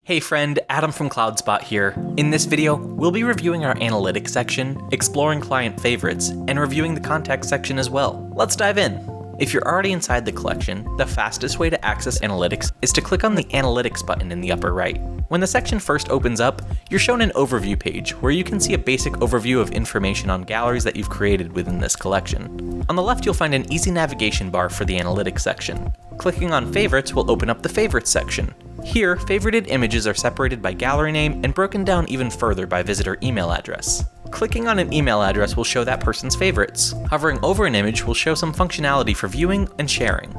Hey friend, Adam from CloudSpot here. In this video, we'll be reviewing our analytics section, exploring client favorites, and reviewing the contact section as well. Let's dive in. If you're already inside the collection, the fastest way to access analytics is to click on the analytics button in the upper right. When the section first opens up, you're shown an overview page where you can see a basic overview of information on galleries that you've created within this collection. On the left, you'll find an easy navigation bar for the analytics section. Clicking on favorites will open up the favorites section. Here, favorited images are separated by gallery name and broken down even further by visitor email address. Clicking on an email address will show that person's favorites. Hovering over an image will show some functionality for viewing and sharing.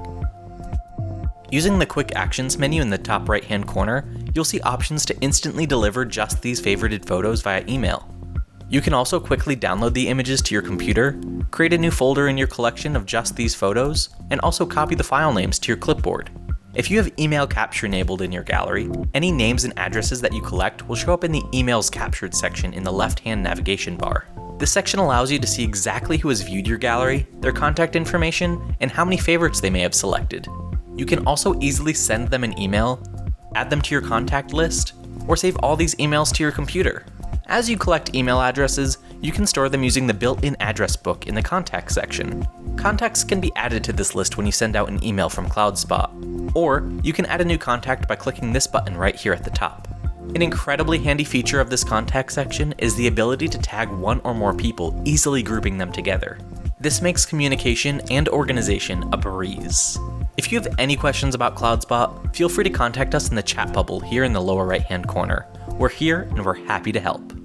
Using the Quick Actions menu in the top right-hand corner, you'll see options to instantly deliver just these favorited photos via email. You can also quickly download the images to your computer, create a new folder in your collection of just these photos, and also copy the file names to your clipboard. If you have email capture enabled in your gallery, any names and addresses that you collect will show up in the Emails Captured section in the left-hand navigation bar. This section allows you to see exactly who has viewed your gallery, their contact information, and how many favorites they may have selected. You can also easily send them an email, add them to your contact list, or save all these emails to your computer. As you collect email addresses, you can store them using the built-in address book in the Contacts section. Contacts can be added to this list when you send out an email from CloudSpot, or you can add a new contact by clicking this button right here at the top. An incredibly handy feature of this contact section is the ability to tag one or more people, easily grouping them together. This makes communication and organization a breeze. If you have any questions about CloudSpot, feel free to contact us in the chat bubble here in the lower right-hand corner. We're here and we're happy to help.